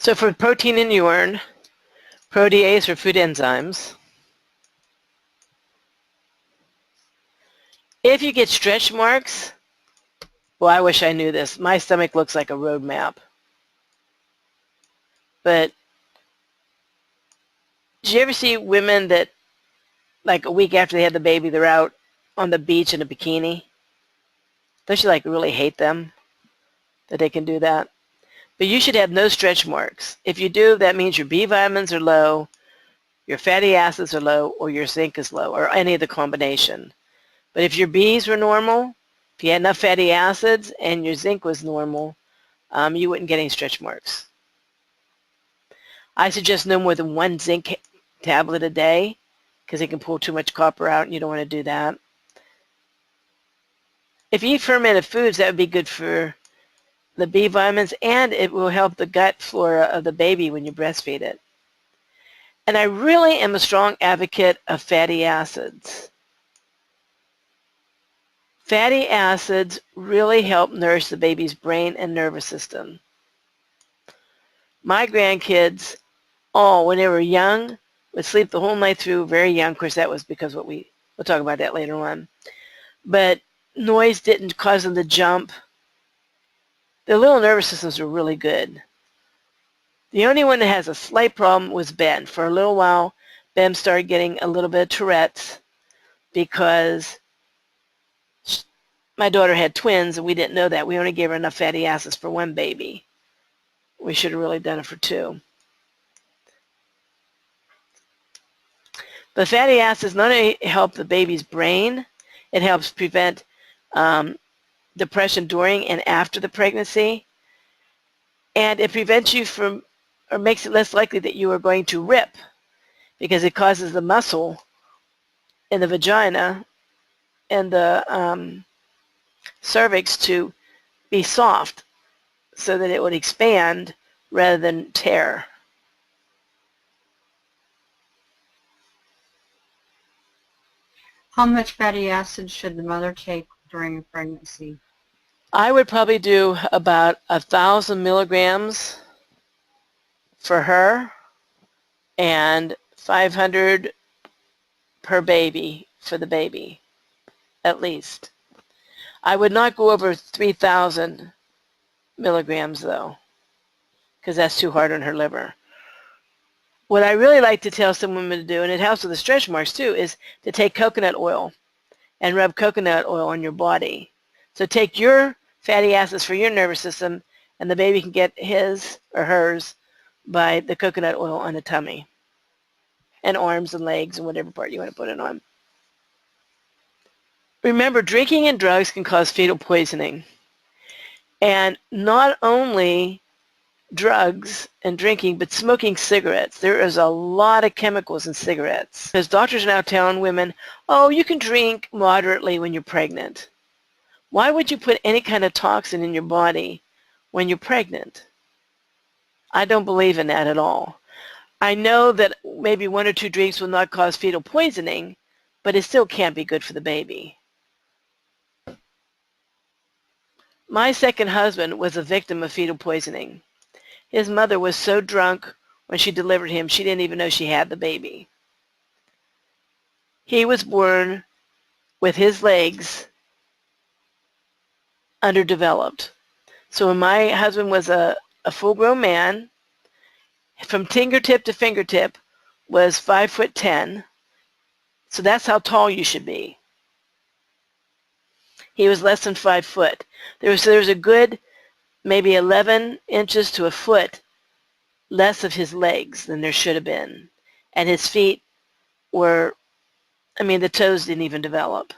So for protein in urine, protease or food enzymes, if you get stretch marks, well, I wish I knew this. My stomach looks like a road map. But did you ever see women that, like a week after they had the baby, they're out on the beach in a bikini? Don't you like really hate them that they can do that? But you should have no stretch marks. If you do, that means your B vitamins are low, your fatty acids are low, or your zinc is low, or any of the combination. But if your Bs were normal, if you had enough fatty acids and your zinc was normal, you wouldn't get any stretch marks. I suggest no more than 1 zinc tablet a day because it can pull too much copper out and you don't want to do that. If you eat fermented foods, that would be good for the B vitamins, and it will help the gut flora of the baby when you breastfeed it. And I really am a strong advocate of fatty acids. Fatty acids really help nourish the baby's brain and nervous system. My grandkids, when they were young, would sleep the whole night through, very young. Of course, that was because we'll talk about that later on. But noise didn't cause them to jump. Their little nervous systems were really good. The only one that has a slight problem was Ben. For a little while, Ben started getting a little bit of Tourette's because my daughter had twins and we didn't know that. We only gave her enough fatty acids for 1 baby. We should have really done it for 2. But fatty acids not only help the baby's brain, it helps prevent depression during and after the pregnancy, and it prevents you from, or makes it less likely that you are going to rip, because it causes the muscle in the vagina and the cervix to be soft so that it would expand rather than tear. How much fatty acid should the mother take during a pregnancy? I would probably do about 1,000 milligrams for her and 500 per baby for the baby, at least. I would not go over 3,000 milligrams though, because that's too hard on her liver. What I really like to tell some women to do, and it helps with the stretch marks too, is to take coconut oil and rub coconut oil on your body. So take your fatty acids for your nervous system, and the baby can get his or hers by the coconut oil on the tummy and arms and legs and whatever part you want to put it on. Remember, drinking and drugs can cause fetal poisoning. And not only drugs and drinking, but smoking cigarettes. There is a lot of chemicals in cigarettes. Because doctors are now telling women, oh, you can drink moderately when you're pregnant. Why would you put any kind of toxin in your body when you're pregnant? I don't believe in that at all. I know that maybe 1 or 2 drinks will not cause fetal poisoning, but it still can't be good for the baby. My second husband was a victim of fetal poisoning. His mother was so drunk when she delivered him, she didn't even know she had the baby. He was born with his legs underdeveloped. So when my husband was a full-grown man, from fingertip to fingertip was 5'10". So that's how tall you should be. He was less than 5 foot. There was a good maybe 11 inches to a foot less of his legs than there should have been. And his feet were, the toes didn't even develop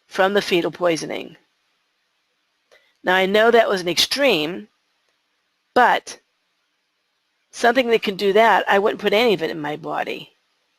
from the fetal poisoning. Now I know that was an extreme, but something that can do that, I wouldn't put any of it in my body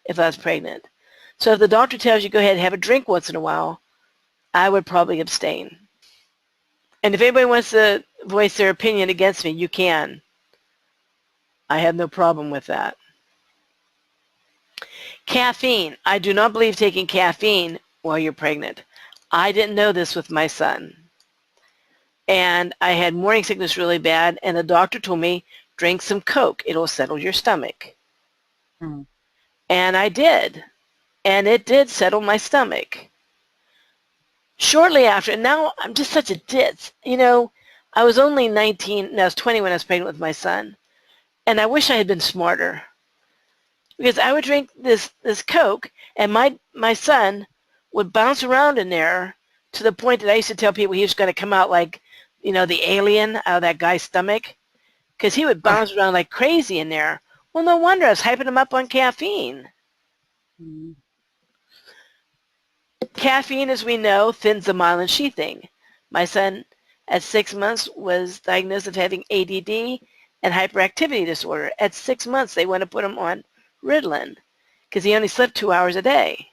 if I was pregnant. So if the doctor tells you go ahead and have a drink once in a while, I would probably abstain. And if anybody wants to voice their opinion against me, you can. I have no problem with that. Caffeine. I do not believe taking caffeine while you're pregnant. I didn't know this with my son. And I had morning sickness really bad, and the doctor told me, drink some Coke. It'll settle your stomach. Mm. And I did. And it did settle my stomach. Shortly after, and now I'm just such a ditz. I was only 19, no, I was 20 when I was pregnant with my son. And I wish I had been smarter. Because I would drink this Coke, and my son would bounce around in there to the point that I used to tell people he was going to come out like, the alien out of that guy's stomach. Because he would bounce around like crazy in there. Well, no wonder I was hyping him up on caffeine. Mm. Caffeine, as we know, thins the myelin sheathing. My son, at 6 months, was diagnosed with having ADD and hyperactivity disorder. At 6 months, they want to put him on Ritalin because he only slept 2 hours a day,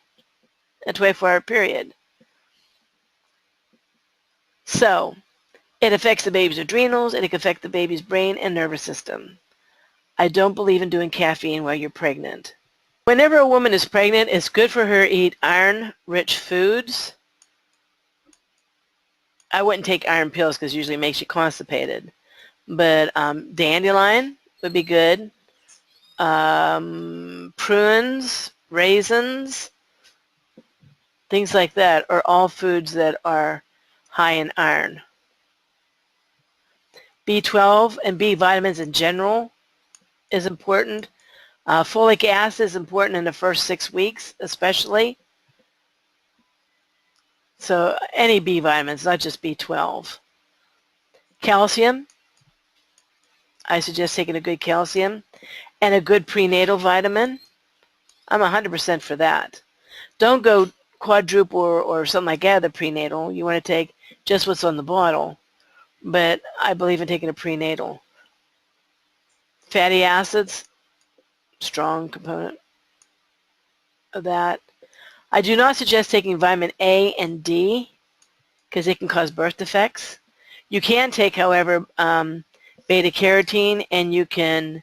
a 24-hour period. So it affects the baby's adrenals, and it can affect the baby's brain and nervous system. I don't believe in doing caffeine while you're pregnant. Whenever a woman is pregnant, it's good for her to eat iron-rich foods. I wouldn't take iron pills because it usually makes you constipated. But dandelion would be good. Prunes, raisins, things like that are all foods that are high in iron. B12 and B vitamins in general is important. Folic acid is important in the first 6 weeks, especially. So any B vitamins, not just B12. Calcium, I suggest taking a good calcium and a good prenatal vitamin. I'm 100% for that. Don't go quadruple or something like that, the prenatal. You want to take just what's on the bottle. But I believe in taking a prenatal. Fatty acids, strong component of that. I do not suggest taking vitamin A and D because it can cause birth defects. You can take, however, beta carotene, and you can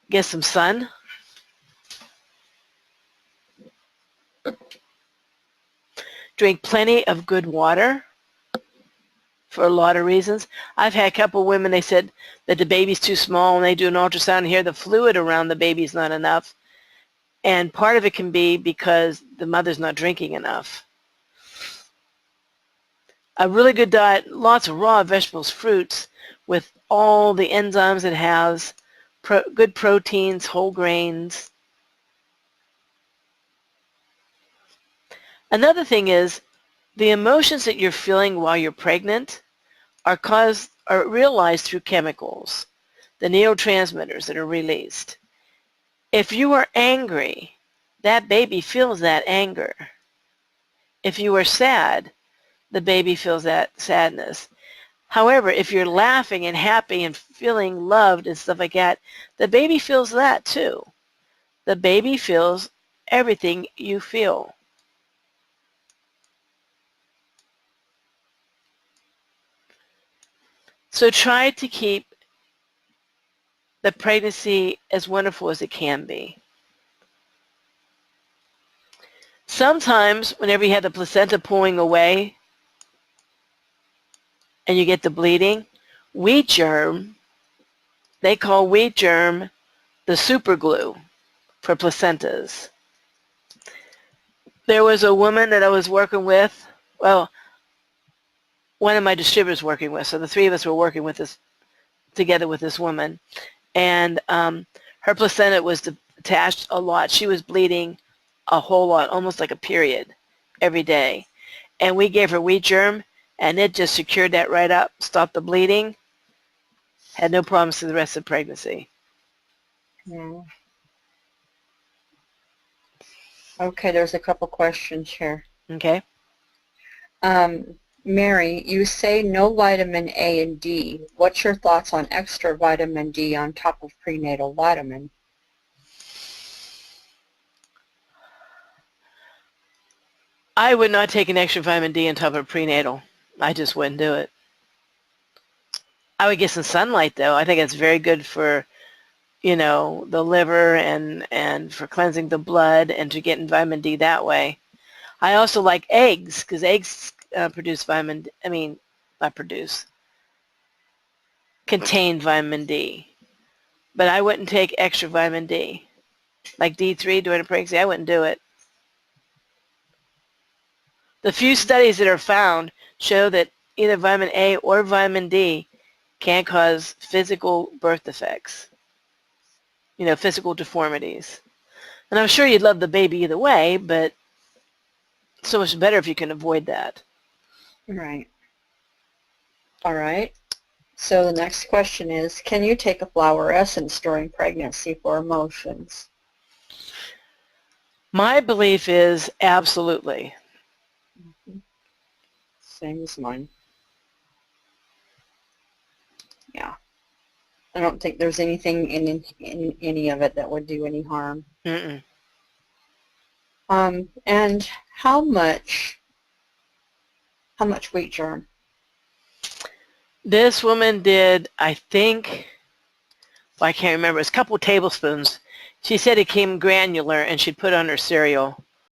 get some sun. Drink plenty of good water for a lot of reasons. I've had a couple of women, they said that the baby's too small, and they do an ultrasound and hear the fluid around the baby's not enough. And part of it can be because the mother's not drinking enough. A really good diet, lots of raw vegetables, fruits, with all the enzymes it has, good proteins, whole grains. Another thing is the emotions that you're feeling while you're pregnant are realized through chemicals, the neurotransmitters that are released. If you are angry, that baby feels that anger. If you are sad, the baby feels that sadness. However, if you're laughing and happy and feeling loved and stuff like that, the baby feels that too. The baby feels everything you feel. So try to keep the pregnancy as wonderful as it can be. Sometimes, whenever you have the placenta pulling away and you get the bleeding, wheat germ, they call wheat germ the super glue for placentas. There was a woman that I was working with, well, one of my distributors working with, so the three of us were working with this together with this woman, and her placenta was detached a lot. She was bleeding a whole lot, almost like a period every day. And we gave her wheat germ, and it just secured that right up, stopped the bleeding, had no problems through the rest of the pregnancy. Yeah. Okay, there's a couple questions here. Okay? Mary, you say no vitamin A and D. What's your thoughts on extra vitamin D on top of prenatal vitamin? I would not take an extra vitamin D on top of prenatal. I just wouldn't do it. I would get some sunlight, though. I think it's very good for, the liver and for cleansing the blood and to getting vitamin D that way. I also like eggs because eggs produce not produce. contained vitamin D. But I wouldn't take extra vitamin D. Like D3 during a pregnancy, I wouldn't do it. The few studies that are found show that either vitamin A or vitamin D can cause physical birth defects, physical deformities. And I'm sure you'd love the baby either way, but it's so much better if you can avoid that. Right. All right. So the next question is, can you take a flower essence during pregnancy for emotions? My belief is absolutely. Same as mine. Yeah. I don't think there's anything in any of it that would do any harm. Mm-mm. And how much wheat germ? This woman did, I think, well, I can't remember, it's a couple tablespoons. She said it came granular and she'd put it on her cereal.